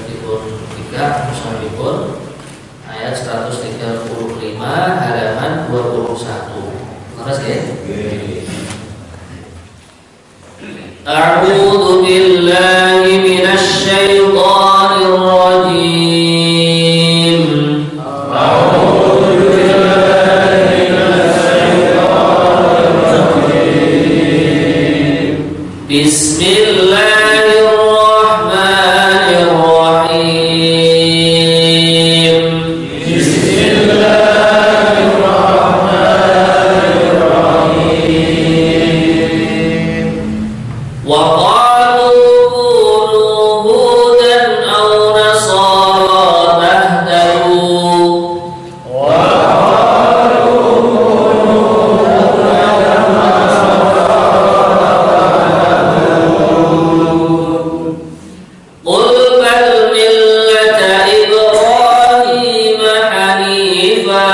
133 Musafirun ayat 135 halaman 21. Terus ya? A'udzu billahi minasy syaithanir rajim. A'udzu billahi minasy syaithanir rajim. Bismillahirrahmanirrahim. Bismillahirrahmanirrahim. Wa qalu kunu hudan aw nasara tahtadu. Wa qalu kunu hudan aw nasara tahtadu. Qul bal millata Ibrahim hanifa.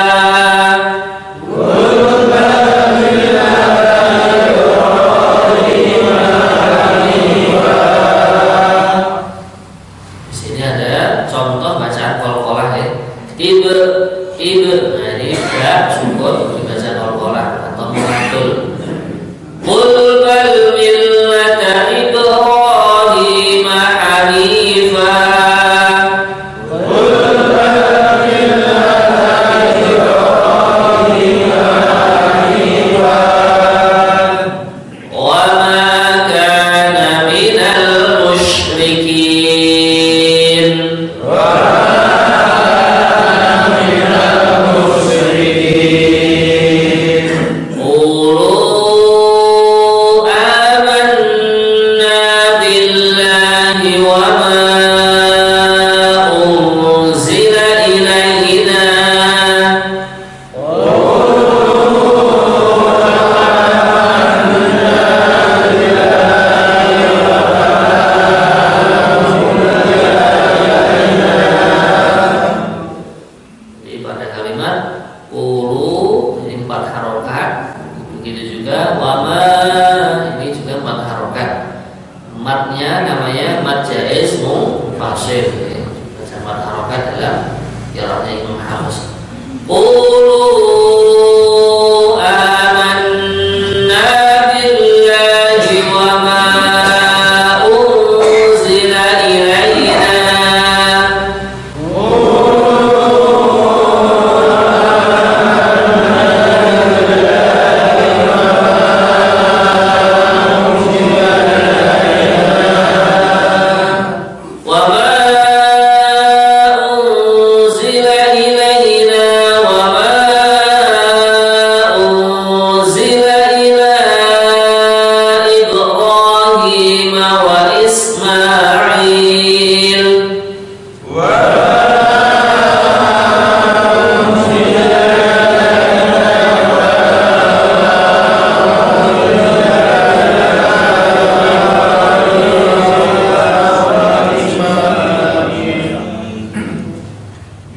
Contoh bacaan qalqalah ya. Tiba. Nah ini ya syukur dibaca qalqalah atau muradul. Qul bal millata Ibrahim hanifa. Qul bal millata Ibrahim hanifa. Wa ma kana minal musyrikin. Matnya namanya mat jaiz munfasil. Baca mat harokat dalam qiraatnya Imam Hafs. Qulu amanna billahi wa ma unzila ilaina.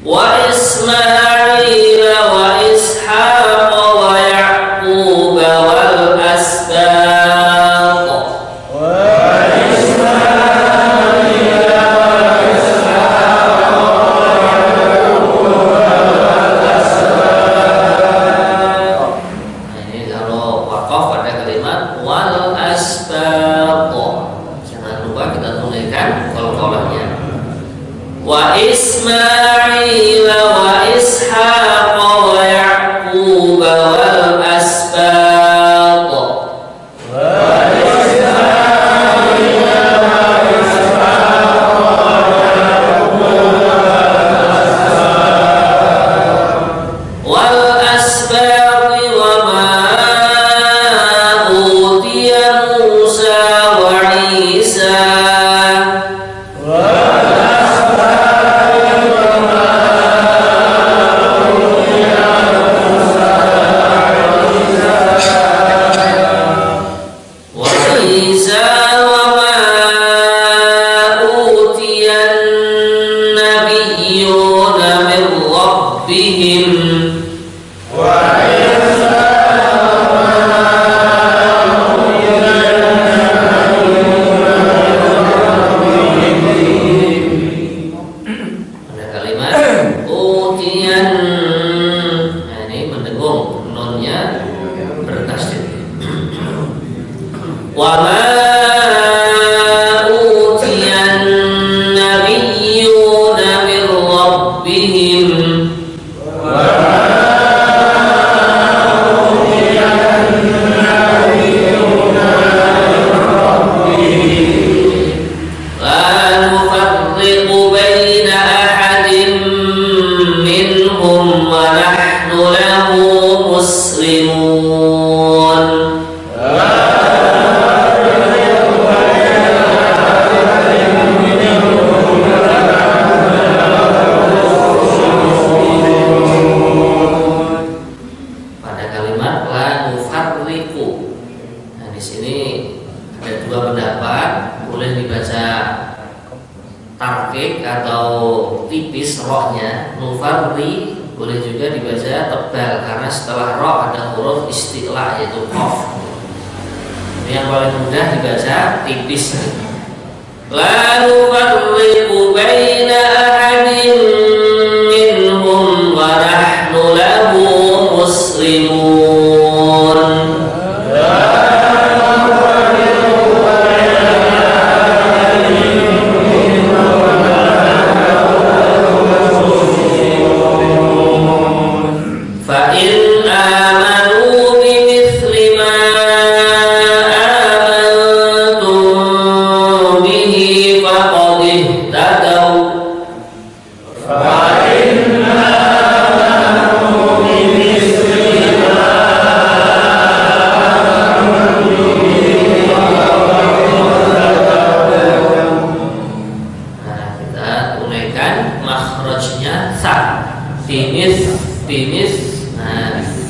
Wa Ismail wa Ishaq wa Ya'qub wal asbaq. Wa Ismail wa Ishaq wa Ya'qub wal asbaq wa ma utiya Musa wa Isa. ربهم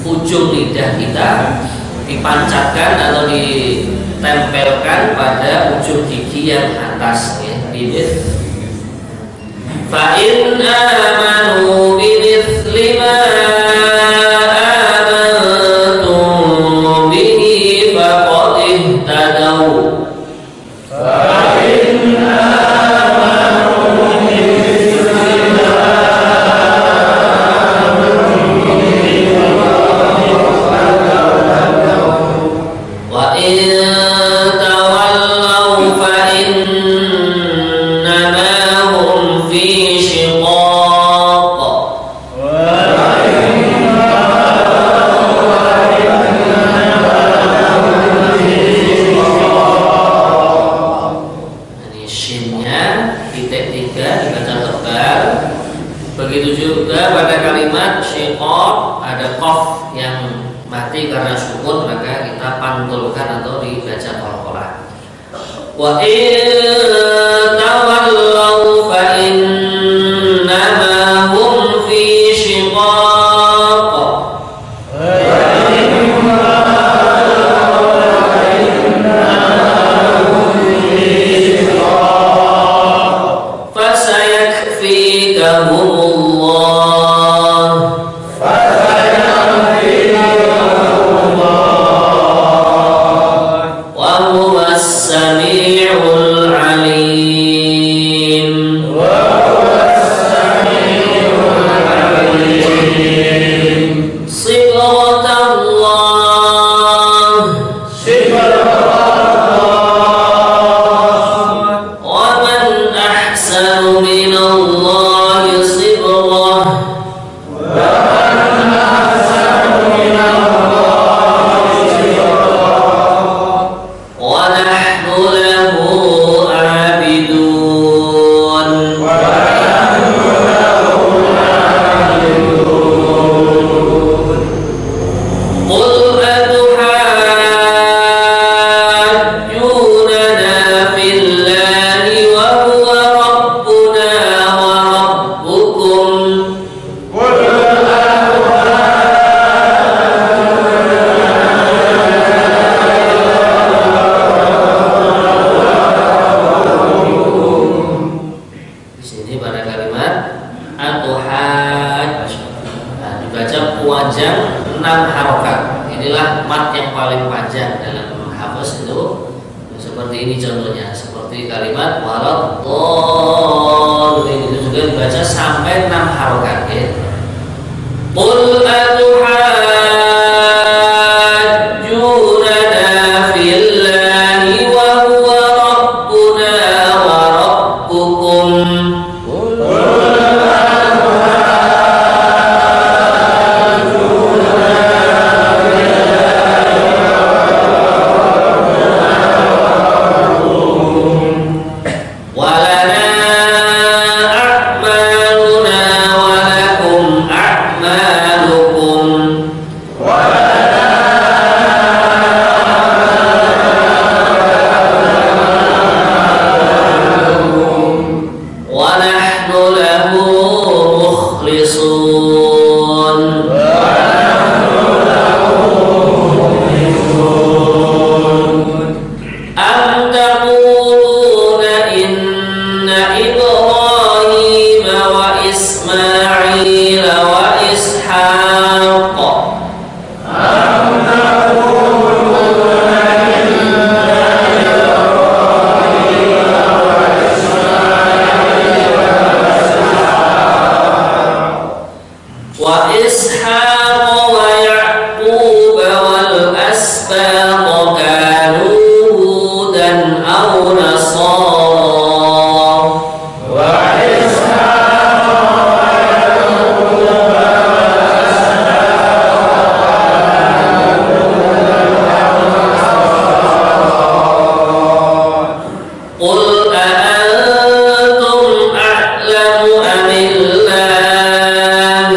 ujung lidah kita dipancatkan atau ditempelkan pada ujung gigi yang atas ya, bibir. Fa in amanu bimithli ma amantum bihi faqad ihtadaw. Fa in amanu bimithli ma amantum bihi faqad ihtadaw. Wa in tawallaw fa innama hum fi shiqaq. Ini shinnya titik 3 dibaca tebal. Begitu juga pada kalimat shiqaq ada qaf yang mati karena sukun, maka kita pantulkan atau dibaca qalqalah. Wa in tawallaw fa innama hum fi shiqaq. Fasayakfikahumullah. Wa huwas sami'ul alim. Sibratallah. Wa man ahsanu minallahi sibrah. Wa nahnu lahu abidun. Qul atuhajjunana fillahi wa huwa rabbuna wa rabbukum. Di sini pada kalimat atuhaj, nah, dibaca panjang 6 harokat. Inilah mat yang paling panjang dalam hafaz itu. Seperti ini contohnya, seperti kalimat waladhdallin itu juga dibaca sampai 6 harokat ya. Qul atuhajjunana fillahi wa huwa rabbuna wa rabbukum. Qul atuhajjunana له مخلصون أم تقولون إن إبراهيم وإسماعيل وإسحاق ويعقوب والأسباط كانوا هودا أو نصارى قل أأنتم أعلم أم الله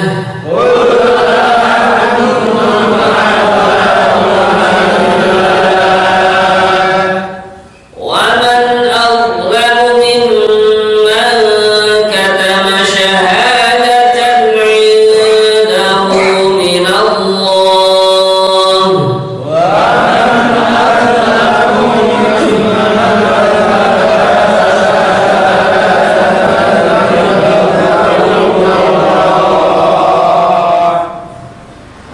ومن أظلم ممن كتم شهادة عنده من الله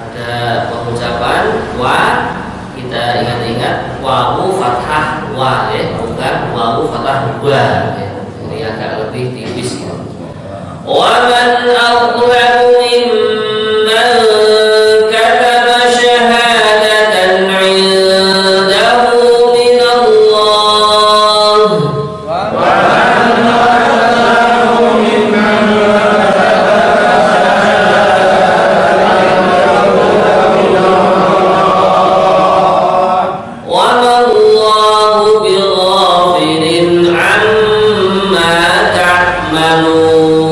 ada pengucapan wa, kita ingat-ingat wawu fathah wa ya, bukan wawu fathah wa ya. Ini agak lebih tipis ya. Wa man adzlamu mimman katama syahadatan 'indahu min Allah وما الله بغافل عما تعملون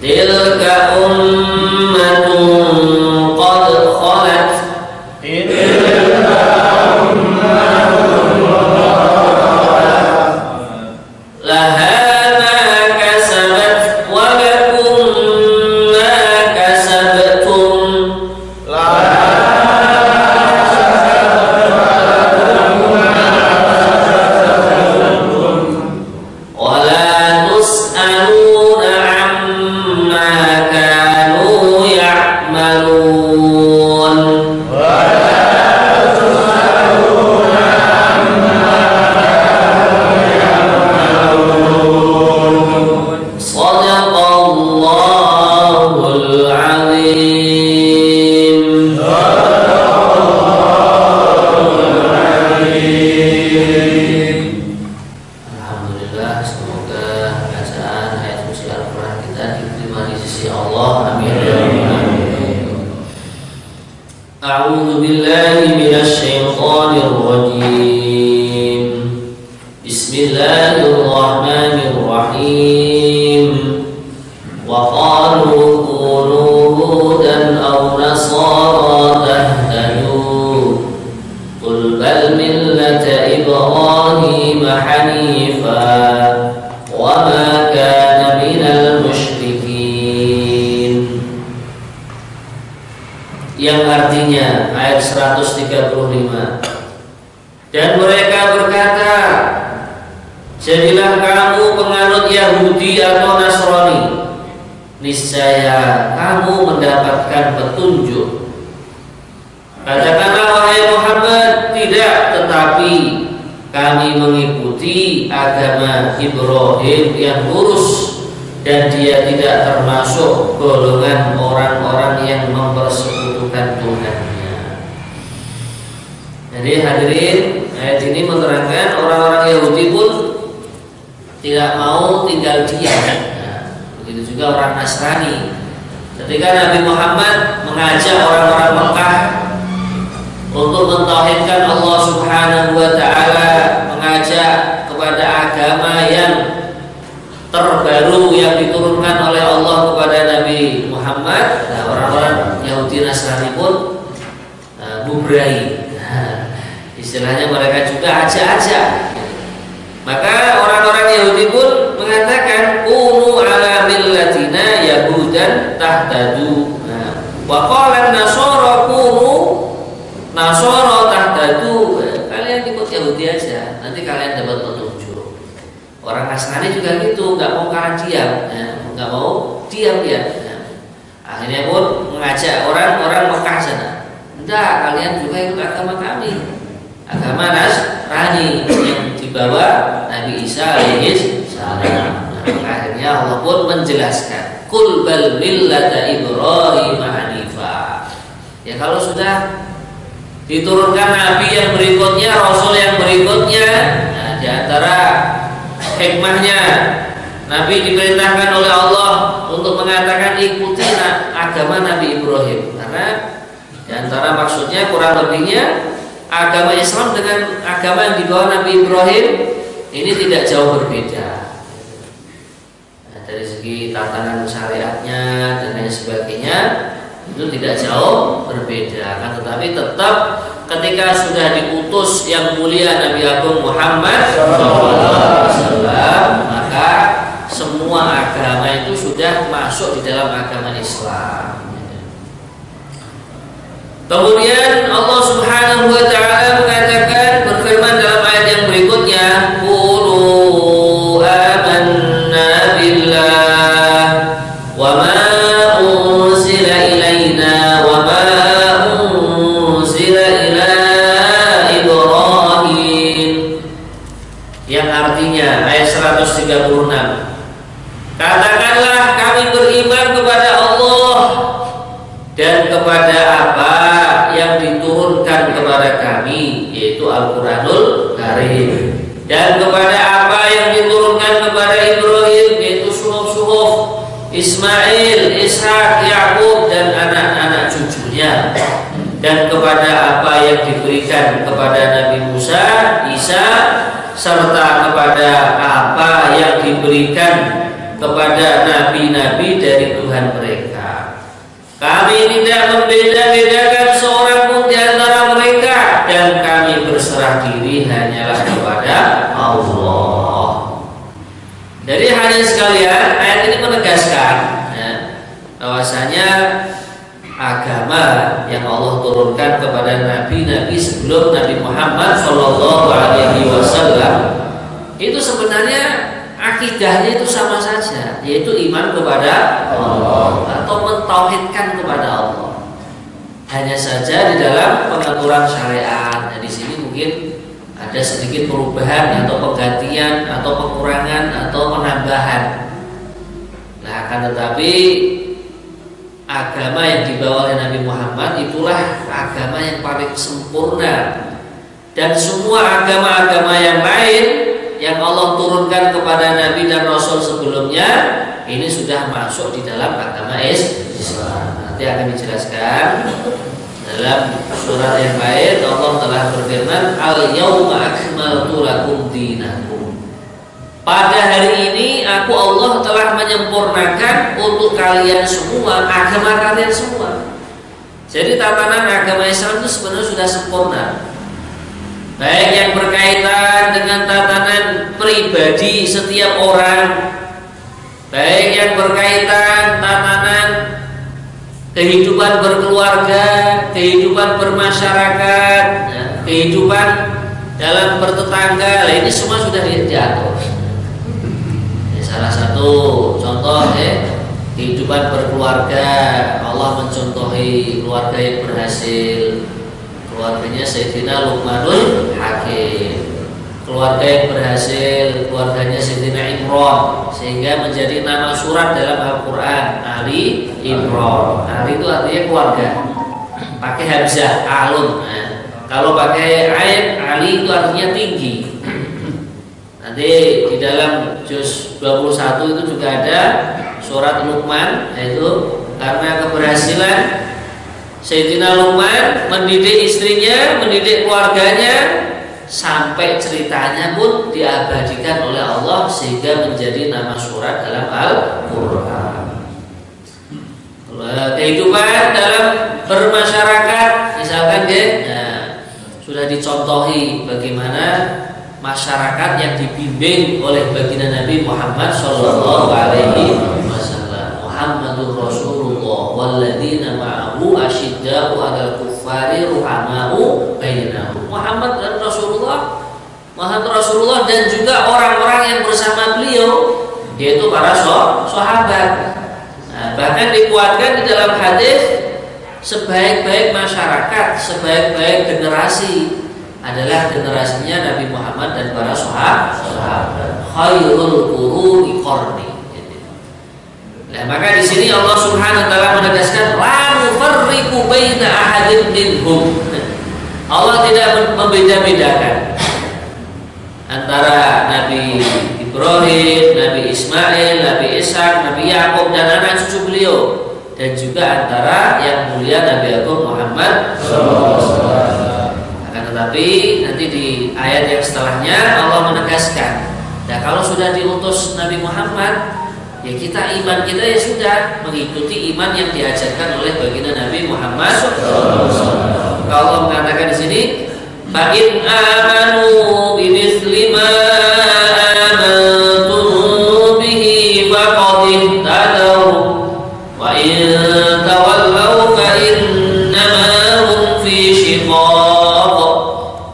تلك أمة قد خلت لها ما كسبت ولكم ما كسبتم ولا تسألون عما كانوا يعملون صدق الله العظيم. Alhamdulillah, semoga bacaan ayat suci Al-Quran kita diterima di sisi Allah. Amin. A'udzu billahi minasy syaithanir rajim. Bismillahirrahmanirrahim. Wa qalu kunu hudan aw nasara tahtadu qul bal millata Ibrahim hanifa wa ma kana minal musyrikin. Yang artinya ayat 135, dan mereka berkata, jadilah kamu penganut Yahudi atau Nasrani, niscaya kamu mendapatkan petunjuk. Katakanlah wahai Muhammad, tidak, tetapi kami mengikuti agama Ibrahim yang lurus, dan dia tidak termasuk golongan orang-orang yang mempersekutukan Tuhannya. Jadi hadirin, ayat ini menerangkan orang-orang Yahudi pun tidak mau tinggal diam. Nah, begitu juga orang Nasrani. Ketika Nabi Muhammad mengajak orang-orang Mekah untuk mentauhidkan Allah Subhanahu wa Ta'ala, mengajak kepada agama yang terbaru yang diturunkan oleh Allah kepada Nabi Muhammad, nah, orang-orang Yahudi Nasrani pun ngubrai. Nah, istilahnya mereka juga ajak-ajak. Maka orang-orang Yahudi pun mengatakan kunu ala millatina yahudan tahtadu. Wa qala an-nasara kunu nasara tahtadu. Kalian ikut Yahudi aja, nanti kalian dapat petunjuk. Orang Nasrani juga gitu, nggak mau kalah diam, nggak mau diam dia. Akhirnya pun mengajak orang-orang Mekah sana. Enggak, kalian juga ikut agama kami, agama Nasrani yang dibawa Nabi Isa alaihi salam. Akhirnya Allah pun menjelaskan, Qul bal millata Ibrahim hanifa. Ya kalau sudah diturunkan Nabi yang berikutnya, Rasul yang berikutnya, nah, di antara hikmahnya Nabi diperintahkan oleh Allah untuk mengatakan ikuti agama Nabi Ibrahim, karena di antara maksudnya kurang lebihnya agama Islam dengan agama yang dibawa Nabi Ibrahim ini tidak jauh berbeda. Nah, dari segi tatanan syariatnya dan lain sebagainya itu tidak jauh berbeda, kan? Tetapi tetap ketika sudah diutus yang mulia Nabi Agung Muhammad SAW, maka semua agama itu sudah masuk di dalam agama Islam. Kemudian Allah Subhanahu wa taala mengatakan, berfirman dalam ayat yang berikutnya, qulu amanna billah wa ma unzila ilaina wa ma unzila ila Ibrahim, yang artinya ayat 136, katakanlah kami beriman kepada Allah dan kepada apa yang diturunkan kepada kami, yaitu Al-Quranul Karim, dan kepada apa yang diturunkan kepada Ibrahim, yaitu suhuf-suhuf Ismail, Ishak, Yakub dan anak-anak cucunya, dan kepada apa yang diberikan kepada Nabi Musa, Isa, serta kepada apa yang diberikan kepada nabi-nabi dari Tuhan mereka. Kami tidak membeda-bedakan seorang pun di antara mereka, dan kami berserah diri hanyalah kepada Allah. Jadi hadirin sekalian, ayat ini menegaskan bahwasanya agama yang Allah turunkan kepada nabi-nabi sebelum Nabi Muhammad SAW itu sebenarnya akidahnya itu sama saja, yaitu iman kepada Allah atau mentauhidkan kepada Allah. Hanya saja di dalam pengaturan syariat. Nah, di sini mungkin ada sedikit perubahan atau penggantian atau pengurangan atau penambahan. Nah, akan tetapi agama yang dibawa oleh Nabi Muhammad itulah agama yang paling sempurna, dan semua agama-agama yang lain yang Allah turunkan kepada Nabi dan Rasul sebelumnya ini sudah masuk di dalam agama Islam. Nanti akan dijelaskan dalam surat yang lain. Allah telah berfirman, Al-yawma akmaltu lakum dinakum. Pada hari ini aku Allah telah menyempurnakan untuk kalian semua agama kalian semua. Jadi tatanan agama Islam itu sebenarnya sudah sempurna, baik yang berkaitan dengan tatanan pribadi setiap orang, baik yang berkaitan tatanan kehidupan berkeluarga, kehidupan bermasyarakat, kehidupan dalam bertetangga. Ini semua sudah diatur. Salah satu contoh kehidupan berkeluarga, Allah mencontohi keluarga yang berhasil, keluarganya Sayyidina Luqmanul Hakim. Keluarga yang berhasil, keluarganya Sayyidina Imran, sehingga menjadi nama surat dalam Al-Quran, Ali Imran. Ali itu artinya keluarga, pakai hamzah alun. Kalau pakai ain, Ali itu artinya tinggi. Nanti di dalam juz 21 itu juga ada surat Luqman, yaitu karena keberhasilan Sayyidina Luqman mendidik istrinya, mendidik keluarganya, sampai ceritanya pun diabadikan oleh Allah sehingga menjadi nama surat dalam Al-Quran. Kehidupan dalam bermasyarakat, misalkan sudah dicontohi bagaimana masyarakat yang dibimbing oleh baginda Nabi Muhammad Shallallahu Alaihi Wasallam. Muhammadur Rasulullah walladzina ma'ahu asyidda'u 'alal kuffari ruhama'u bainahum. Muhammad Rasulullah dan juga orang-orang yang bersama beliau, yaitu para sahabat. Nah, bahkan dikuatkan di dalam hadis, sebaik-baik masyarakat, sebaik-baik generasi adalah generasinya Nabi Muhammad dan para sahabat. Khairul quruni qarni. Nah, maka di sini Allah Subhanahu wa taala menegaskan la nufarriqu baina ahadin minhum. Allah tidak membeda-bedakan antara Nabi Ibrahim, Nabi Ismail, Nabi Ishak, Nabi Yakub dan anak cucu beliau, dan juga antara yang mulia Nabi Agung Muhammad SAW. Akan tetapi nanti di ayat yang setelahnya Allah menegaskan, nah kalau sudah diutus Nabi Muhammad, ya kita iman kita ya sudah mengikuti iman yang diajarkan oleh baginda Nabi Muhammad SAW. Kalau mengatakan di sini, fa in amanu bimithli ma amantum bihi faqad ihtadaw wa in tawallaw fa innama hum fi shiqaq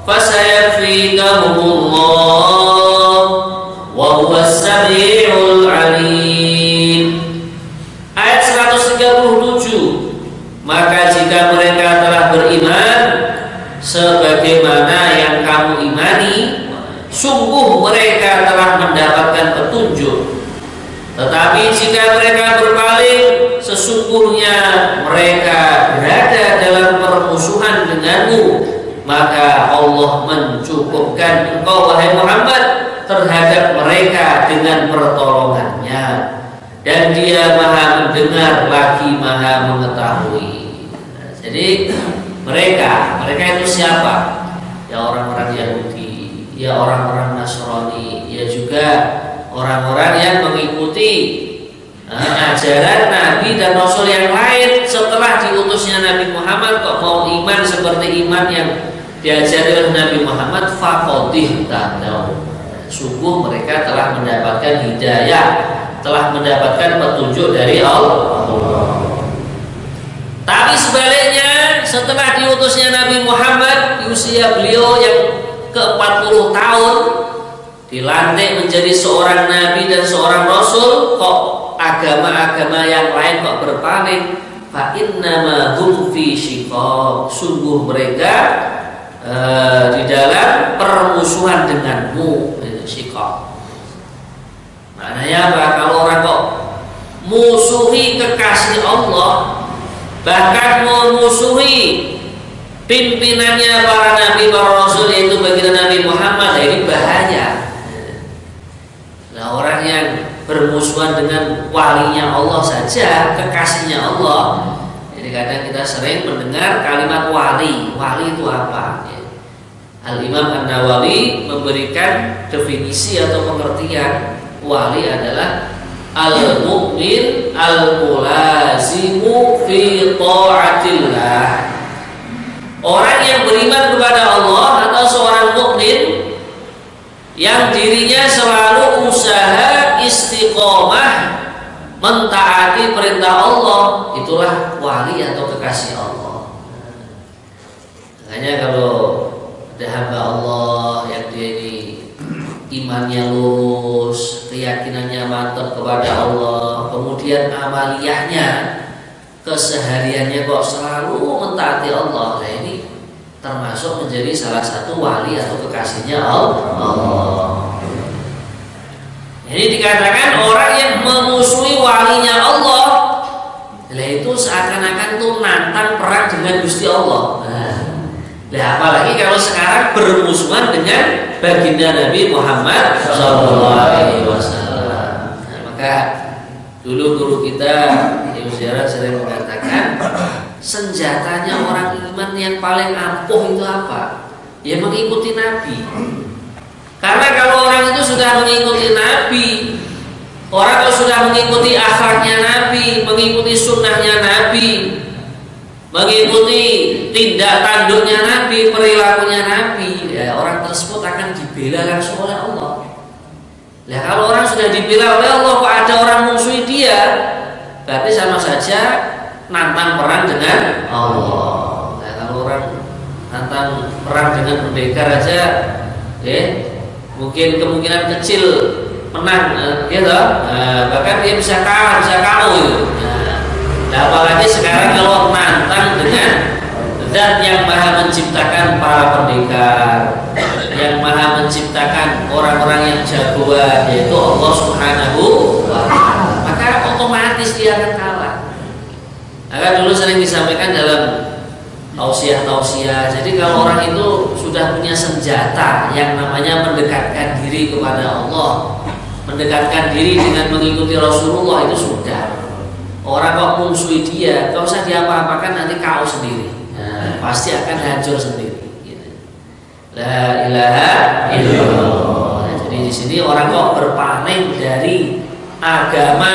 fasayakfikahumullah wa huwas samiul alim. Ayat 137, maka jika mereka telah beriman sebagaimana yang kamu imani, sungguh mereka telah mendapatkan petunjuk. Tetapi jika mereka berpaling, sesungguhnya mereka berada dalam permusuhan denganmu, maka Allah mencukupkan engkau wahai Muhammad terhadap mereka dengan pertolongannya, dan Dia Maha mendengar lagi Maha mengetahui. Nah, jadi mereka itu siapa? Ya orang-orang Yahudi, ya orang-orang Nasrani, ya juga orang-orang yang mengikuti ajaran Nabi dan Rasul yang lain setelah diutusnya Nabi Muhammad. Kok mau iman seperti iman yang diajari oleh Nabi Muhammad? Faqadih tadau. Sungguh mereka telah mendapatkan hidayah, telah mendapatkan petunjuk dari Allah. Tapi sebaliknya, setelah diutusnya Nabi Muhammad di usia beliau yang ke-40 tahun, dilantik menjadi seorang nabi dan seorang rasul, kok agama-agama yang lain kok berpaling? Fa innama hum fi shiqaq. Sungguh mereka di dalam permusuhan denganmu. Itu shiqaq. Maknanya apa? Kalau orang kok musuhi kekasih Allah, bahkan memusuhi pimpinannya para nabi, para rasul, yaitu baginda Nabi Muhammad, ini bahaya. Nah, orang yang bermusuhan dengan walinya Allah saja, kekasihnya Allah. Jadi kadang kita sering mendengar kalimat wali. Wali itu apa? Al-Imam An-Nawawi memberikan definisi atau pengertian. Wali adalah al-mu'min al-mulazimu fi ta'atillah. Orang yang beriman kepada Allah atau seorang mukmin yang dirinya selalu usaha istiqomah mentaati perintah Allah, itulah wali atau kekasih Allah. Makanya kalau ada hamba Allah yang dia ini imannya lurus, keyakinannya mantap kepada Allah, kemudian amaliyahnya, kesehariannya kok selalu mentaati Allah, nah ini termasuk menjadi salah satu wali atau kekasihnya Allah. Jadi dikatakan orang yang memusuhi walinya Allah, nah itu seakan-akan tuh nantang perang dengan Gusti Allah. Nah, apalagi kalau sekarang bermusuhan dengan baginda Nabi Muhammad SAW. Nah, maka dulu guru kita Ibnu Syarat sering mengatakan, senjatanya orang iman yang paling ampuh itu apa? Ya mengikuti Nabi. Karena kalau orang itu sudah mengikuti Nabi, orang kalau sudah mengikuti akhlaknya Nabi, mengikuti sunnahnya Nabi, mengikuti tindak tanduknya Nabi, Nabi, perilakunya Nabi, ya orang tersebut akan dibela langsung oleh Allah. Nah, kalau orang sudah dibela oleh Allah, kok ada orang musuhi dia, berarti sama saja nantang perang dengan Allah. Nah, kalau orang nantang perang dengan pendekar aja, mungkin kemungkinan kecil menang, gitu. Bahkan dia bisa kalah, bisa KO gitu. Nah, apalagi sekarang kalau nantang dengan Zat yang maha menciptakan para pendekar, yang maha menciptakan orang-orang yang jagoan, yaitu Allah Subhanahu wa ta'ala, maka otomatis dia akan kalah. Maka dulu sering disampaikan dalam tausiah-tausiah. Jadi kalau orang itu sudah punya senjata yang namanya mendekatkan diri kepada Allah, mendekatkan diri dengan mengikuti Rasulullah, itu sudah. Orang kok musuhi dia, gak usah diapa-apakan, nanti KO sendiri. Pasti akan hancur sendiri. La ilaha illallah. Nah, jadi di sini orang kok berpaling dari agama,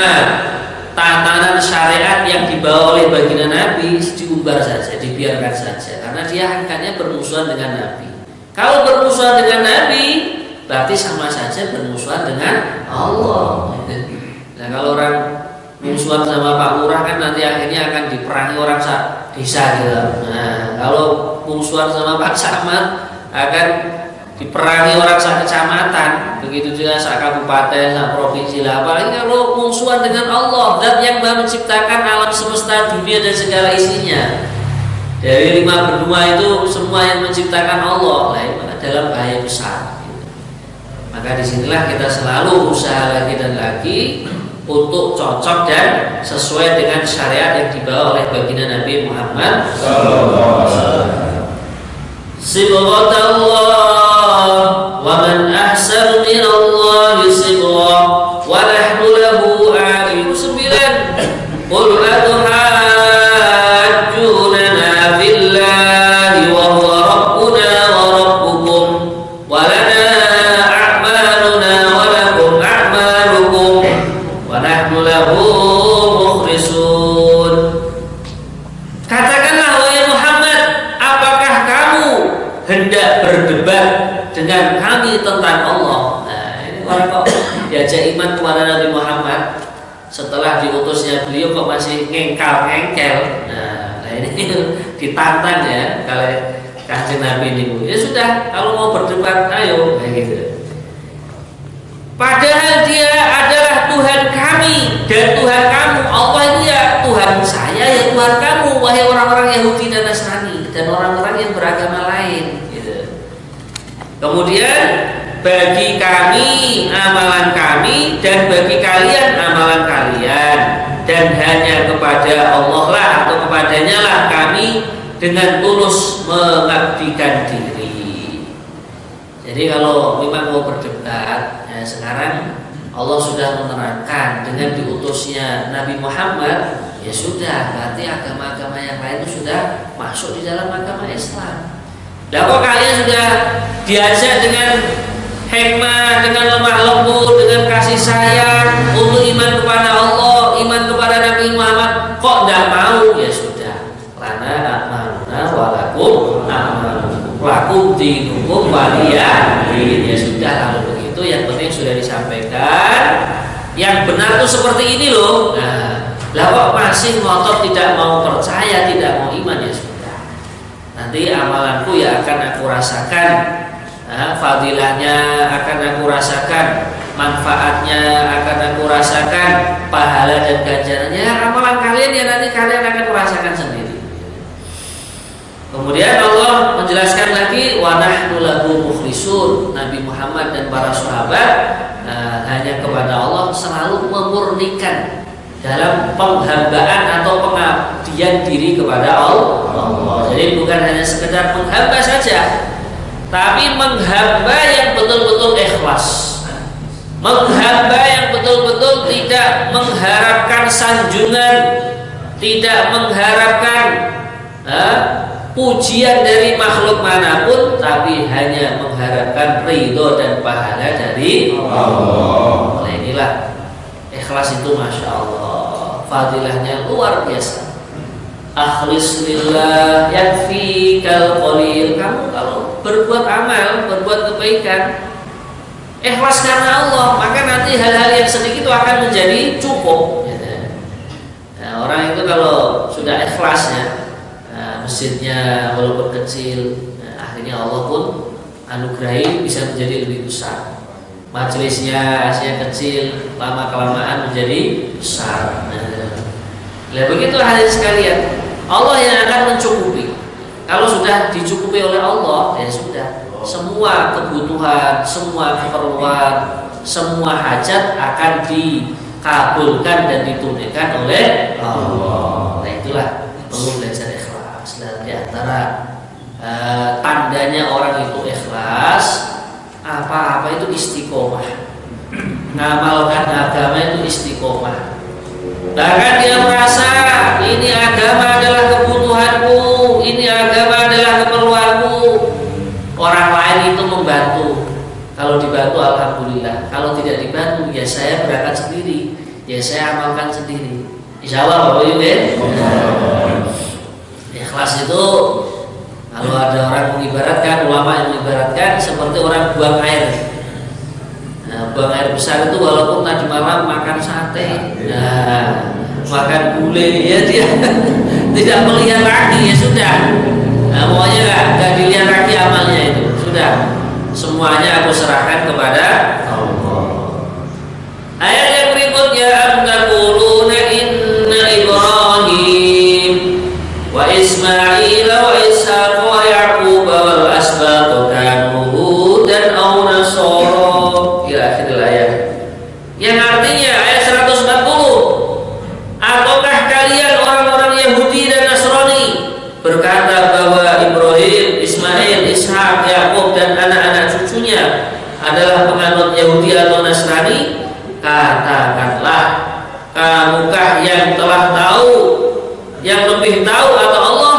tatanan syariat yang dibawa oleh baginda Nabi, diumbar saja, dibiarkan saja, karena dia hakikatnya bermusuhan dengan Nabi. Kalau bermusuhan dengan Nabi, berarti sama saja bermusuhan dengan Allah. Nah, kalau orang musuhan sama Pak Lurah kan nanti akhirnya akan diperangi orang desa gitu. Nah, kalau musuhan sama Pak Camat akan diperangi orang kecamatan, begitu juga kabupaten, provinsi lah. Apalagi kalau musuhan dengan Allah, Zat yang menciptakan alam semesta dunia dan segala isinya. Dari 5 benua itu semua yang menciptakan Allah, maka dalam bahaya besar. Maka disinilah kita selalu usaha lagi dan lagi untuk cocok dan sesuai dengan syariat yang dibawa oleh baginda Nabi Muhammad SAW. Sibghatallah wa man ahsanu minallahi sibghah wa nahnu lahu a'ibun. 9. Qul atuhajjunana billahi wa huwa rabbuna wa rabbukum wa lana a'maluna wa lakum a'malukum wa nahnu lahu mukhlisun. Katakanlah wahai Muhammad, apakah kamu hendak berdebat dengan kami tentang Allah? Nah, ini orang kok diajak iman kepada Nabi Muhammad setelah diutusnya beliau kok masih ngengkel. Nah, ini ditantang ya kalau Kanjeng Nabi ini. Ya sudah, kalau mau berdebat ayo, kayak gitu. Padahal dia adalah Tuhan kami dan Tuhan kamu. Allah itu ya Tuhan saya, ya Tuhan kamu, wahai orang-orang Yahudi dan Nasrani dan orang-orang yang beragama lain gitu. Kemudian bagi kami amalan kami dan bagi kalian amalan kalian, dan hanya kepada Allah lah atau kepadanya lah kami dengan tulus mengabdikan diri. Jadi kalau memang mau berdebat, ya sekarang Allah sudah menerangkan dengan diutusnya Nabi Muhammad, ya sudah, berarti agama-agama yang lain itu sudah masuk di dalam agama Islam. Lah kok kalian sudah diajak dengan hikmah, dengan lemah lembut, dengan kasih sayang untuk iman kepada Allah, iman kepada Nabi Muhammad, kok tidak mau? Ya sudah, lana a'maluna walakum a'malukum lakum dinukum waliyadin. Ya sudah, kalau begitu yang penting sudah disampaikan, yang benar tuh seperti ini loh. Nah, lah kok masih ngotot tidak mau percaya, tidak mau iman? Ya sudah, nanti amalanku ya akan aku rasakan, fadilahnya akan aku rasakan, manfaatnya akan aku rasakan, pahala dan ganjarannya amalan kalian ya nanti kalian akan merasakan sendiri. Kemudian Allah menjelaskan lagi, wa nahnu lahu mukhlisun. Nabi Muhammad dan para sahabat hanya kepada Allah selalu memurnikan dalam penghambaan atau pengabdian diri kepada Allah. Jadi bukan hanya sekedar menghamba saja, tapi menghamba yang betul-betul ikhlas, menghamba yang betul-betul tidak mengharapkan sanjungan, tidak mengharapkan pujian dari makhluk manapun, tapi hanya mengharapkan ridho dan pahala dari Allah. Nah, inilah ikhlas itu, masya Allah, fadilahnya luar biasa. Akhlis lillah yakfikal qalil. Kamu kalau berbuat amal, berbuat kebaikan, ikhlas karena Allah, maka nanti hal-hal yang sedikit itu akan menjadi cukup. Nah, orang itu kalau sudah ikhlasnya, masjidnya walaupun kecil, akhirnya Allah pun anugerahi bisa menjadi lebih besar. Majelisnya aslinya kecil, lama kelamaan menjadi besar. Nah, begitu hadirin sekalian, Allah yang akan mencukupi. Kalau sudah dicukupi oleh Allah, ya sudah. Semua kebutuhan, semua keperluan, semua hajat akan dikabulkan dan ditunaikan oleh Allah. Nah, itulah perlu belajar ikhlas. Dan di antara tandanya orang itu ikhlas, apa-apa itu istiqomah. Ngamalkan agama itu istiqomah. Bahkan dia merasa ini agama adalah kebutuhanku, ini agama adalah keperluanku. Orang lain itu membantu. Kalau dibantu alhamdulillah. Kalau tidak dibantu ya saya berangkat sendiri, ya saya amalkan sendiri. Insya Allah Bapak Ibu ya. Ikhlas itu kalau ada orang mengibaratkan, ulama yang mengibaratkan seperti orang buang air. Nah, buang air besar itu walaupun tadi malam makan sate, nah, makan gulai, ya dia tidak melihat lagi, ya sudah. Nah, pokoknya nggak dilihat lagi amalnya itu, sudah. Semuanya aku serahkan kepada Allah. Ayat yang berikutnya, am taquluna inna Ibrahim wa Ismail wa Ishaq wa Yaqub wal asbaq kanu hudan aw nasara ila akhir ayat. Yang artinya ayat 140, ataukah kalian orang-orang Yahudi dan Nasrani berkata bahwa Ibrahim, Ismail, Ishak, Yaqub dan anak-anak cucunya adalah penganut Yahudi atau Nasrani? Katakanlah, kamukah yang telah tahu, yang lebih tahu atau Allah?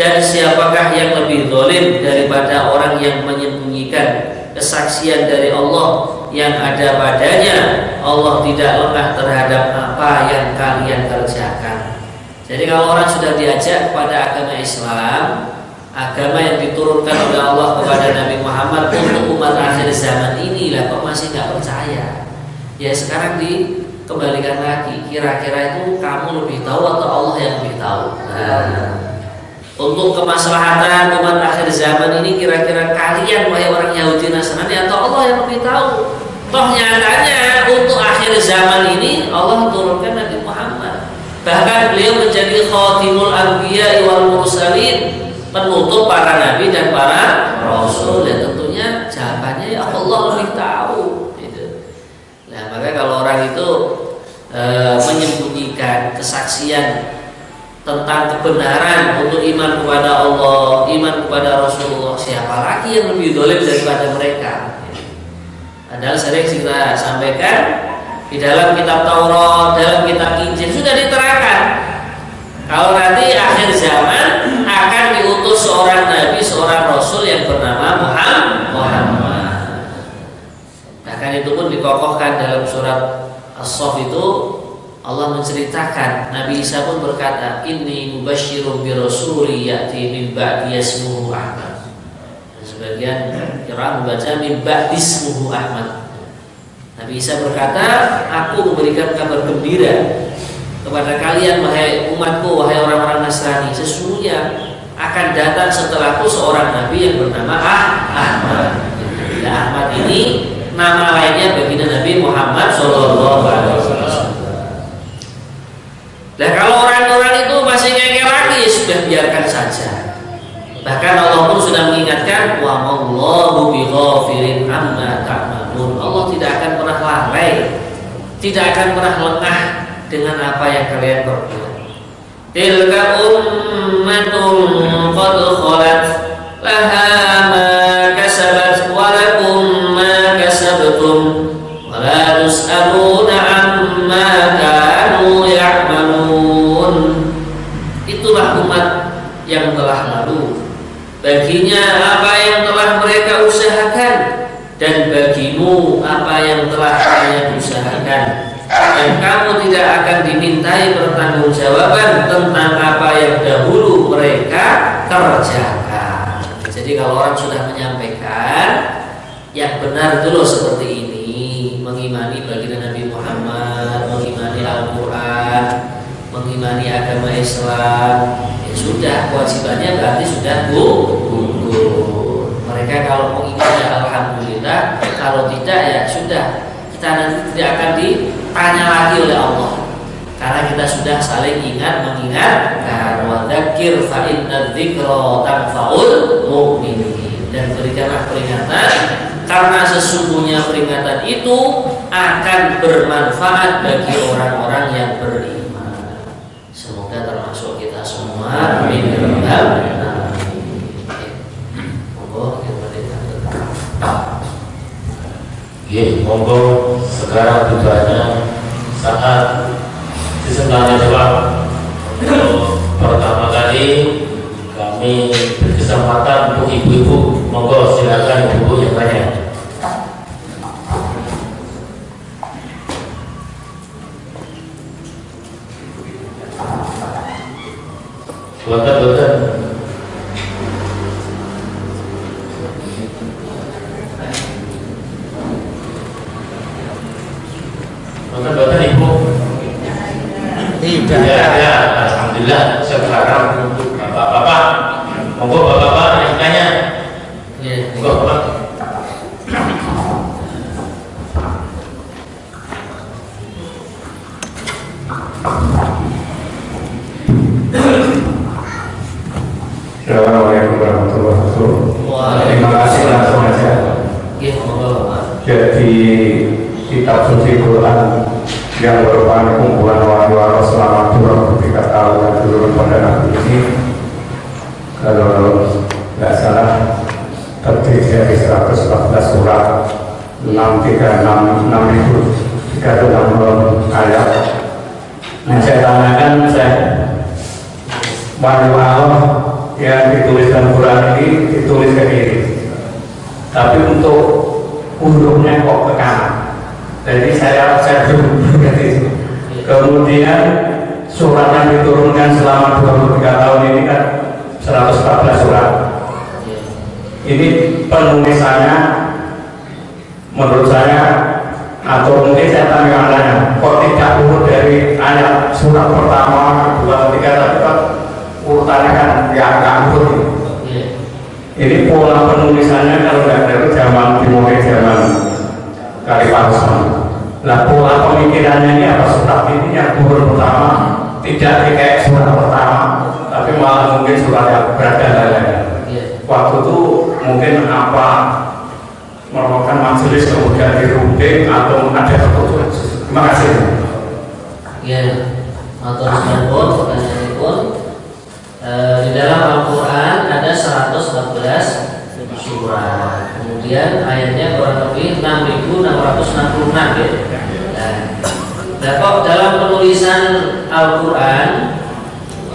Dan siapakah yang lebih zalim daripada orang yang menyembunyikan kesaksian dari Allah yang ada padanya? Allah tidak lengah terhadap apa yang kalian kerjakan. Jadi kalau orang sudah diajak kepada agama Islam, agama yang diturunkan oleh Allah kepada Nabi Muhammad untuk umat akhir zaman inilah, kok masih nggak percaya? Ya sekarang dikembalikan lagi, kira-kira itu kamu lebih tahu atau Allah yang lebih tahu? Nah, untuk kemaslahatan umat akhir zaman ini, kira-kira kalian wahai orang Yahudi Nasrani atau Allah yang lebih tahu? Toh nyatanya untuk akhir zaman ini Allah turunkan Nabi Muhammad. Bahkan beliau menjadi khatimul anbiya wal mursalin, penutup para nabi dan para rasul. Dan tentunya jawabannya ya Allah lebih tahu. Nah, maka kalau orang itu menyembunyikan kesaksian tentang kebenaran untuk iman kepada Allah, iman kepada Rasulullah, siapa lagi yang lebih zalim daripada mereka? Padahal sering kita sampaikan di dalam kitab Taurat, dalam kitab Injil sudah diterangkan kalau nanti akhir zaman akan diutus seorang nabi, seorang rasul yang bernama Muhammad. Bahkan itu pun dikokohkan dalam surat As-Saff itu Allah menceritakan, Nabi Isa pun berkata, inni mubasyirun bi rasuli ya'ti min ba'di ismuhu Ahmad. Sebagian qiraah membaca min ba'di ismuhu Ahmad. Nabi Isa berkata, aku memberikan kabar gembira kepada kalian wahai umatku, wahai orang-orang Nasrani, sesungguhnya akan datang setelahku seorang nabi yang bernama Ahmad. Dan Ahmad ini nama lainnya baginda Nabi Muhammad SAW. Nah, kalau orang-orang itu masih ngekek lagi, sudah biarkan saja. Bahkan Allah pun sudah mengingatkan, wa mallahu bighafirin amma ta'malun. Allah tidak akan pernah lalai, tidak akan pernah lengah dengan apa yang kalian perbuat. Tilka ummatun qad khalat laha ma kasabat wa lakum ma kasabtum wa la tus'aluna amma kanu ya'malun. Itulah umat yang telah lalu, baginya apa yang telah mereka usahakan, dan bagimu apa yang telah kalian usahakan. dan kamu tidak akan dimintai pertanggungjawaban tentang apa yang dahulu mereka kerjakan. Jadi kalau orang sudah menyampaikan yang benar dulu seperti ini, mengimani baginda Nabi Muhammad, mengimani Al-Quran, mengimani agama Islam, ya sudah, kewajibannya berarti sudah gugur. Mereka kalau mengimani alhamdulillah, kalau tidak ya sudah, kita nanti tidak akan ditanya lagi oleh Allah, karena kita sudah saling mengingatkan. Wa dzakir fa inna dzikra tanfa'ul mu'minin, dan berikanlah peringatan karena sesungguhnya peringatan itu akan bermanfaat bagi orang-orang yang beriman. Semoga termasuk kita semua. Amin. Monggo sekarang tujuannya saat disebenarnya jawab. Pertama kali kami berkesempatan untuk ibu-ibu, monggo silakan ibu yang tanya. Silakan. Silakan ibu. Tidak. Ya, alhamdulillah. Sekarang untuk bapak-bapak, monggo bapak-bapak yang tanya. Monggo bapak. Assalamualaikum warahmatullahi wabarakatuh. Terima kasih langsung saja. Jadi kitab suci Quran yang merupakan kumpulan wahyu Allah selama 23 tahun yang turun pada Nabi ini, kalau tidak salah terdiri dari 114 surat, 636 ayat. Nah, saya tanyakan, wahyu Allah yang dituliskan Quran ini ditulis ke kiri, tapi untuk hurufnya kok ke kanan. Jadi saya berarti kemudian surat yang diturunkan selama 23 tahun ini kan 114 surat. Ini penulisannya menurut saya, atau mungkin saya tanya kok tidak urut dari ayat surat pertama, kedua, ketiga, tapi kan urutannya kan ya urut. Ini pola penulisannya kalau nggak dari zaman dimulai zaman Khalifah Utsman. Nah, pola pemikirannya ini apa, surat ini yang turun pertama tidak kayak surat pertama, tapi malah mungkin surat yang berada. Waktu itu mungkin apa merupakan majelis kemudian dirunding atau ada keputusan. Terima kasih. Ya, matur nuwun pertanyaan pun. Di dalam Al-Quran ada 114 surat, kemudian ayatnya kurang lebih 6.666 ya. Nah, kok dalam penulisan Al-Quran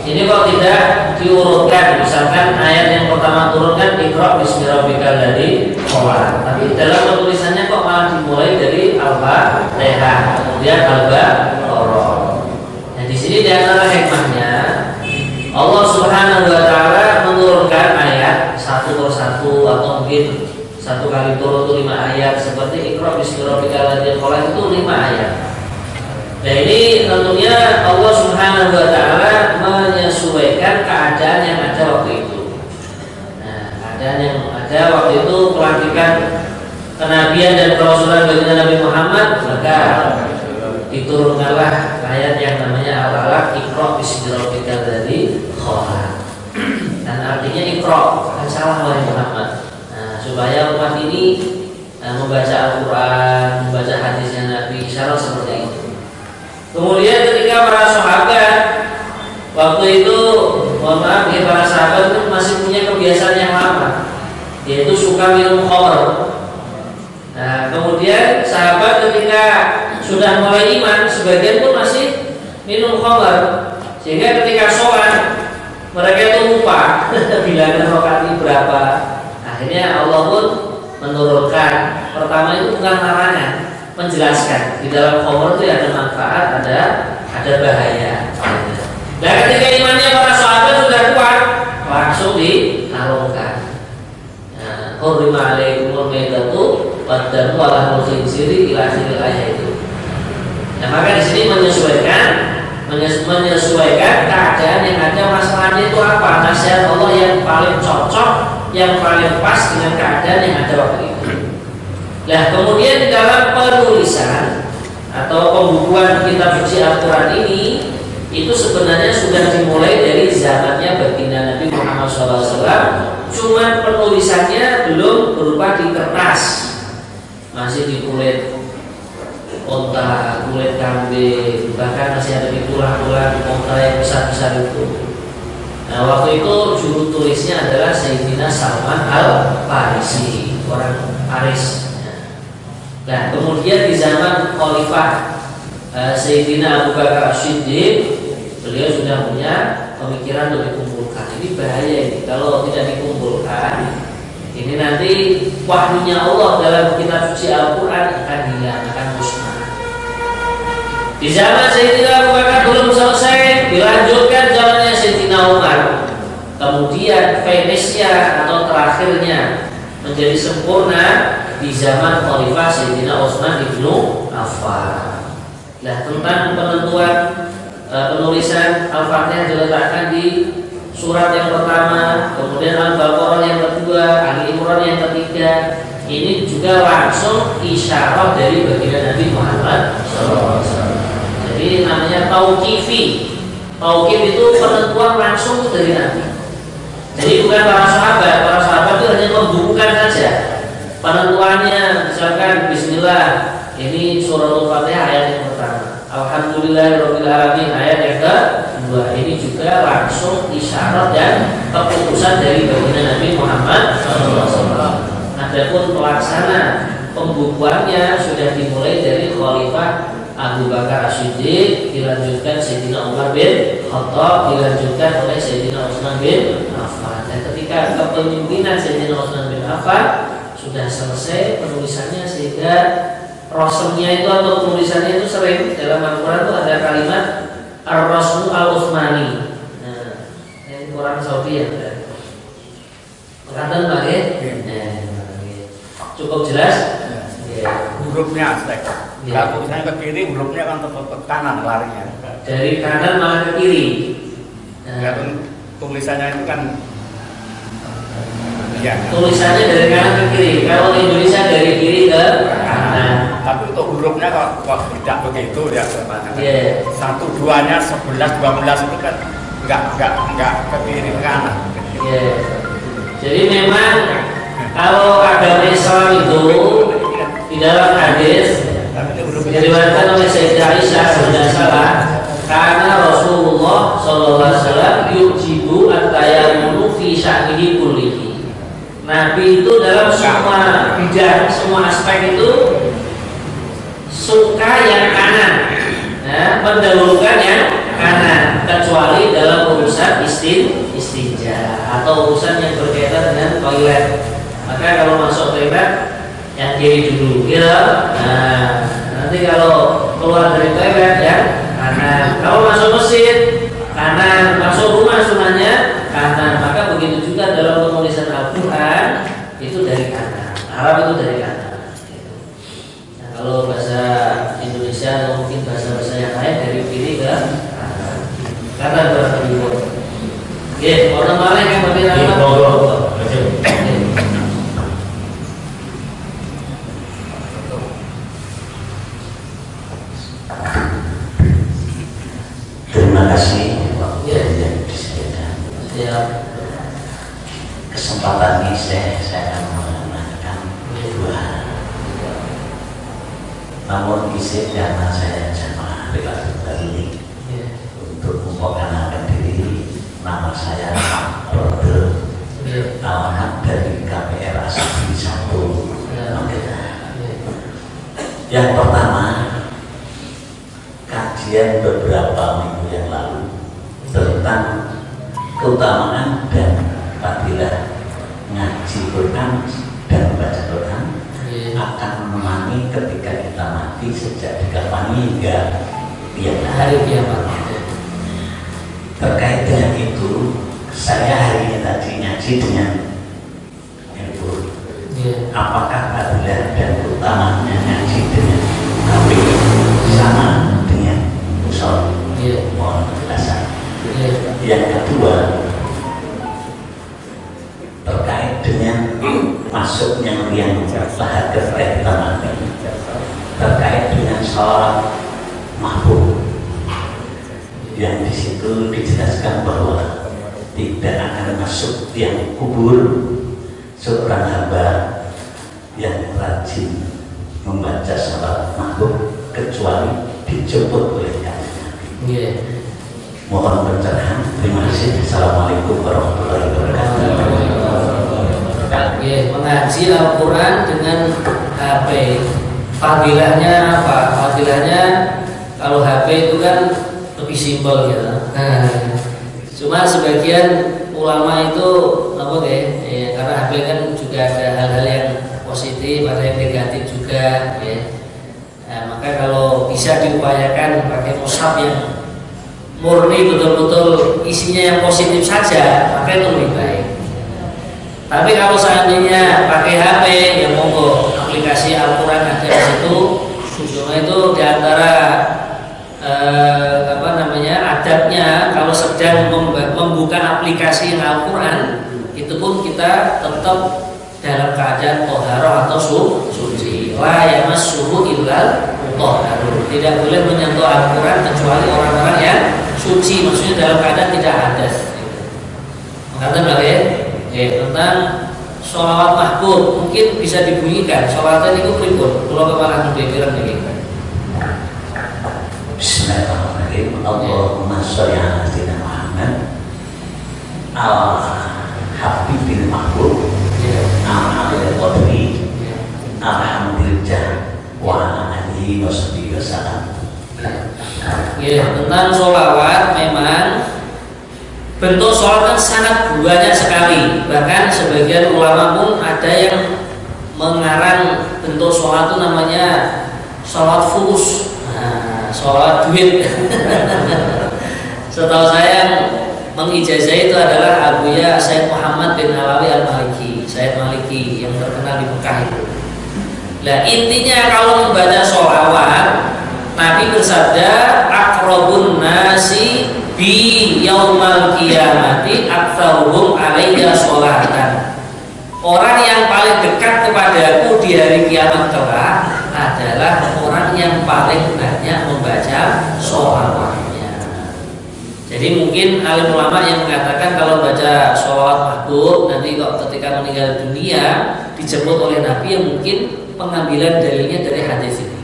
ini kok tidak diurutkan, misalkan ayat yang pertama turun kan Iqra bismi rabbikal ladzi khalaq, tapi dalam penulisannya kok malah dimulai dari Al-Fatihah, kemudian Al-Baqarah. Nah, di sini di antara hikmahnya Allah Subhanahu wa taala menurunkan ayat satu persatu, atau mungkin satu kali turun itu 5 ayat, seperti Iqra bismi rabbikal ladzi khalaq itu 5 ayat. Nah, ini tentunya Allah Subhanahu wa taala menyesuaikan keadaan yang ada waktu itu. Nah, keadaan yang ada waktu itu pelantikan kenabian dan kerasulan baginda Nabi Muhammad, maka diturunkanlah ayat yang namanya Al-Alaq, Iqra bismi rabbikal ladzi khalaq. Dan artinya Iqra, kan salah wahai Muhammad. Nah, supaya umat ini membaca Al-Quran, membaca hadisnya Nabi, isyarat seperti itu. Kemudian ketika para sahabat waktu itu, mohon maaf ya, para sahabat itu masih punya kebiasaan yang lama, yaitu suka minum khamr. Nah, kemudian sahabat ketika sudah mulai iman, sebagian pun masih minum khamr, sehingga ketika sholat mereka itu lupa bilangan rakaat berapa. Akhirnya Allah pun menurunkan, pertama itu bukan larangan, menjelaskan di dalam khamr itu ada manfaat, ada bahaya. Nah, ketika imannya para sahabat sudah kuat, langsung diharamkan. Hurrima alaikumul maitatu waddamu wa lahmul khinziri ila akhir ayat itu. Nah, maka di sini menyesuaikan keadaan yang ada, masalahnya itu apa, nasihat Allah yang paling cocok, yang paling pas dengan keadaan yang ada waktu itu. Nah, kemudian di dalam penulisan atau pembukuan kitab suci Al-Quran ini, itu sebenarnya sudah dimulai dari zamannya baginda Nabi Muhammad SAW. Cuman penulisannya belum berupa di kertas, masih di kulit onta, kulit kambing, bahkan masih ada di tulang-tulang onta yang besar-besar itu. Nah, waktu itu juru tulisnya adalah Sayyidina Salman Al-Farisi, orang Paris. Nah, kemudian di zaman Khalifah Sayyidina Abu Bakar As-Siddiq, beliau sudah punya pemikiran untuk dikumpulkan. Ini bahaya ini, kalau tidak dikumpulkan, ini nanti wahyunya Allah dalam kitab suci Al-Quran akan hilang, akan musnah. Di zaman Sayyidina Abu Bakar belum selesai, dilanjutkan zamannya Sayyidina Umar. Kemudian finishnya atau terakhirnya menjadi sempurna di zaman Khalifah Sayyidina Utsman ibnu Affan. Nah, tentang penentuan penulisan Al-Fatihah diletakkan di surat yang pertama, kemudian Al-Baqarah yang kedua, Ali Imran yang ketiga. Ini juga langsung isyarah dari baginda Nabi Muhammad SAW. Jadi namanya tauqifi. Tauqif itu penentuan langsung dari Nabi. Jadi bukan para sahabat itu hanya membukukan saja. Penentuannya misalkan Bismillah, ini surah Al-Fatihah ayat yang pertama, Alhamdulillahirabbil alamin ayat yang kedua. Ini juga langsung isyarat dan keputusan dari baginda Nabi Muhammad SAW. Adapun pelaksana pembukuannya sudah dimulai dari Khalifah Abu Bakar As-Siddiq, dilanjutkan Sayyidina Umar bin Khattab, dilanjutkan oleh Sayyidina Utsman bin Affan. Dan ketika kepemimpinan Sayyidina Utsman bin Affan sudah selesai penulisannya, sehingga rasulnya itu atau penulisannya itu sering dalam Al-Quran itu ada kalimat Ar-Rasmu Al-Utsmani. Nah, ini orang Saudi ya. Perkataan Pak ya? Cukup jelas? Ya. Hurufnya aspek. Ya. Kalau misalnya ke kiri, hurufnya kan tetap ke kanan larinya. Dari kanan malah ke kiri. Ya, tulisannya itu kan ya. Tulisannya dari kanan ke kiri. Kalau di Indonesia dari kiri ke kanan. Tapi untuk hurufnya kok tidak begitu ya. Yeah. 1, 2-nya 11, 12 itu kan enggak ke kiri ke kanan. Yeah. Jadi memang kalau agama Islam itu di dalam hadis diriwayatkan oleh Sayyidah Aisyah sudah salah, karena Rasulullah SAW yujibu at-tayammunu fi sya'nihi kullihi. Nabi itu dalam semua bidang, semua aspek itu suka yang kanan, ya, mendahulukan yang kanan, kecuali dalam urusan istinja atau urusan yang berkaitan dengan toilet. Maka kalau masuk toilet yang kiri dulu, gitu. Nah, nanti kalau keluar dari toilet ya kanan. Kalau masuk masjid kanan, masuk rumah sunahnya kanan. Maka begitu juga dalam penulisan Al-Quran itu dari kanan. Arab itu dari kanan. Gitu. Nah, kalau bahasa Indonesia atau mungkin bahasa-bahasa yang lain dari kiri ke kanan. Kanan berarti timur. Oke, orang malah yang berarti Terima kasih waktu yang disediakan. Kesempatan ini saya akan menanyakan dua hal. Namun isi karena saya jamaah balik untuk memperkenalkan diri, nama saya Abdul Alhamad dari KPR Asabri 1. Yang pertama, kajian beberapa minggu yang lalu tentang keutamaan dan fadilah ngaji Quran dan membaca Quran akan menemani ketika kita mati sejak dikafani hingga hari kiamat. Terkait dengan itu, saya hari ini tadi ngaji dengan Ibu. Apakah fadilah dan utamanya ngaji dengan HP sama dengan mushol? Mohon penjelasan. Yang kedua, terkait dengan masuknya yang lahat ketika kita mati, terkait dengan sholat mahfud yang di situ dijelaskan bahwa tidak akan masuk yang kubur seorang hamba yang rajin membaca sholat mahfud kecuali dijemput oleh Nabi. Mohon pencerahan. Terima kasih. Assalamualaikum warahmatullahi wabarakatuh. Mengaji Al-Quran dengan HP, fadilahnya apa? Fadilahnya kalau HP itu kan lebih simpel gitu. Cuma sebagian ulama itu apa karena HP kan juga ada hal-hal yang positif, ada yang negatif juga ya. Maka kalau bisa diupayakan pakai mushaf yang murni betul-betul isinya yang positif saja, maka itu lebih baik. Tapi kalau seandainya pakai HP, ya monggo, aplikasi Al-Quran ada di situ. Cuma itu diantara adabnya kalau sedang membuka aplikasi Al-Quran, itu pun kita tetap dalam keadaan toharoh atau suci. La yamassuhu illal mutahharun. Tidak boleh menyentuh Al-Quran kecuali orang-orang yang suci, maksudnya dalam keadaan tidak hadas. Mengatakan lagi tentang sholawat mahfud mungkin bisa dibunyikan. Sholawatnya itu pripun? Kalau kepala kepikiran begini. Bismillahirrahmanirrahim. Allahumma sholli ala sayyidina Muhammad al-habibil mahfud al-alil qadri alhamdulillah wa ala alihi wa sahbihi wasallam. Tentang sholawat memang bentuk sholat kan sangat banyak sekali. Bahkan sebagian ulama pun ada yang mengarang bentuk sholat itu namanya sholat fulus, sholat duit. Setahu saya yang mengijazah itu adalah Abuya Sayyid Muhammad bin Alawi Al-Maliki, Sayyid Maliki yang terkenal di Mekah itu. Nah intinya kalau membaca sholawat, Nabi bersabda akrabun nasi bi yaumal qiyamati aktsaruhum alayya sholatan. Orang yang paling dekat kepadaku di hari kiamat kelak adalah orang yang paling banyak membaca sholawatnya. Jadi mungkin alim ulama yang mengatakan kalau baca sholawat mahfud nanti kok ketika meninggal dunia dijemput oleh Nabi, yang mungkin pengambilan dalilnya dari hadis ini.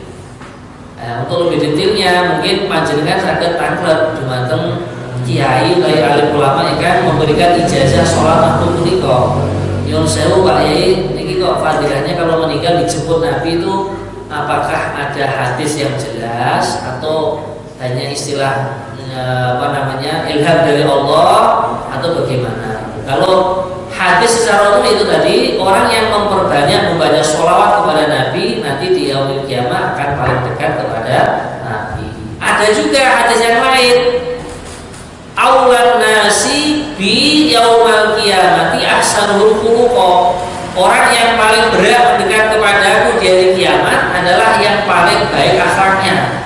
Untuk lebih detailnya mungkin panjenengan saged tanglet dumateng kiai dari alim ulama yang kan memberikan ijazah sholat mahfud punika. Nyuwun sewu Pak Yai, niki kok fadilahnya kalau meninggal dijemput Nabi itu apakah ada hadis yang jelas atau hanya istilah ilham dari Allah atau bagaimana? Kalau hadis secara umum itu tadi, orang yang memperbanyak membaca sholawat kepada Nabi nanti di yaumil kiamah akan paling dekat kepada Nabi. Ada juga hadis yang lain, aulan nasi bi yaumal kiamati ahsanul khuluqa. Orang yang paling berat mendekat kepadaku di hari kiamat adalah yang paling baik akhlaknya.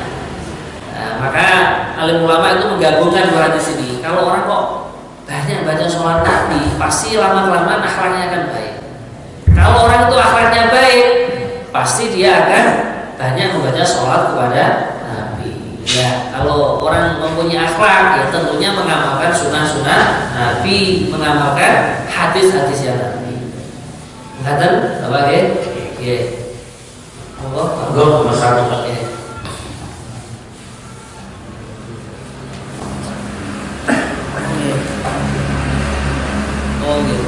Maka alim ulama itu menggabungkan dua hadis ini. Kalau orang kok banyak baca sholat Nabi, pasti lama-kelamaan akhlaknya akan baik. Kalau orang itu akhlaknya baik, pasti dia akan banyak membaca sholat kepada Nabi. Ya, kalau orang mempunyai akhlak, ya tentunya mengamalkan sunnah-sunnah Nabi, mengamalkan hadis-hadis yang Nabi. Ngaten, apa ya? Ya. Monggo satu Pak. Oh gitu.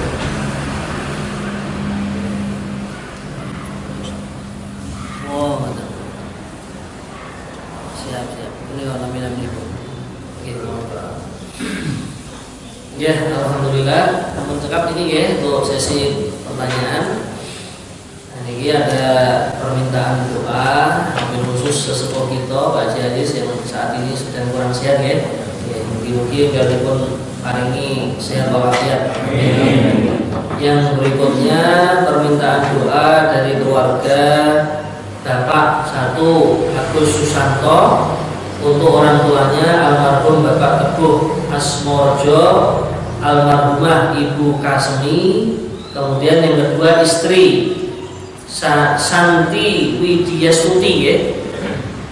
Oh betul. Siap. Ini kalau namanya ibu. Gitu. Ya, alhamdulillah. Namun cekap ini ya untuk sesi pertanyaan. Ini ada permintaan doa mobil khusus sesepuh kita Pak Haji Hadis yang saat ini sedang kurang sehat ya. Mungkin-mungkin biarpun hari ini sehat walafiat. Yang berikutnya permintaan doa dari keluarga Bapak 1 Agus Susanto untuk orang tuanya almarhum Bapak Teguh Asmorjo, almarhumah Ibu Kasmi, kemudian yang kedua istri Santi Widiastuti ya,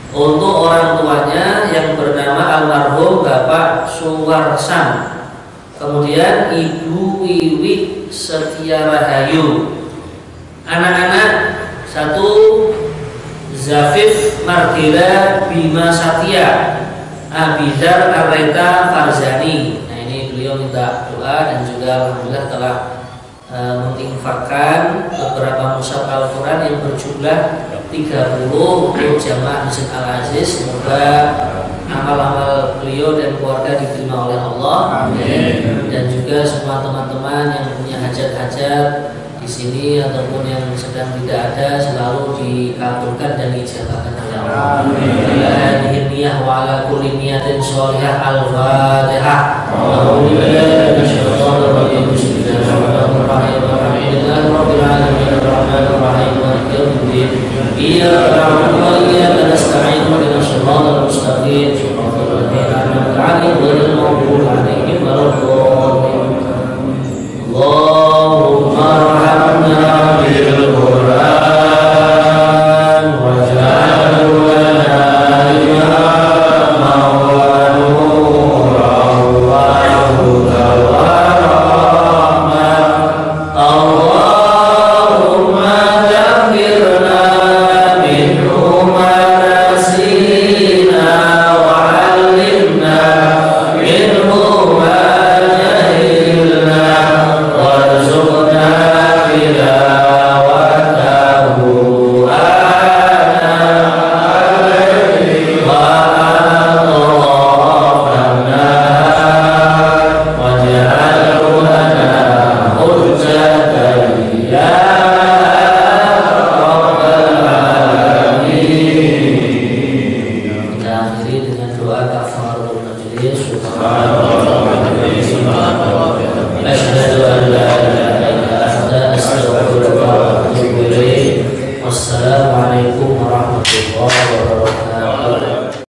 untuk orang tuanya yang bernama almarhum Bapak Suwarsan, kemudian Ibu Wiwit Setia Rahayu, anak-anak 1 Zafif Margela Bima Satya, Abidar Areta Farzani. Nah ini beliau minta doa dan juga alhamdulillah telah menginfakkan beberapa mushaf Al-Quran yang berjumlah 30 untuk jamaah Masjid Al-Aziz. Semoga amal-amal beliau dan keluarga diterima oleh Allah. Amin. Dan juga semua teman-teman yang punya hajat-hajat di sini ataupun yang sedang tidak ada selalu dikabulkan dan dijabahkan oleh Allah. Amin. Niyah wa ala kulli niyatin sholihah. Al-Fatihah. Bismillahirrahmanirrahim.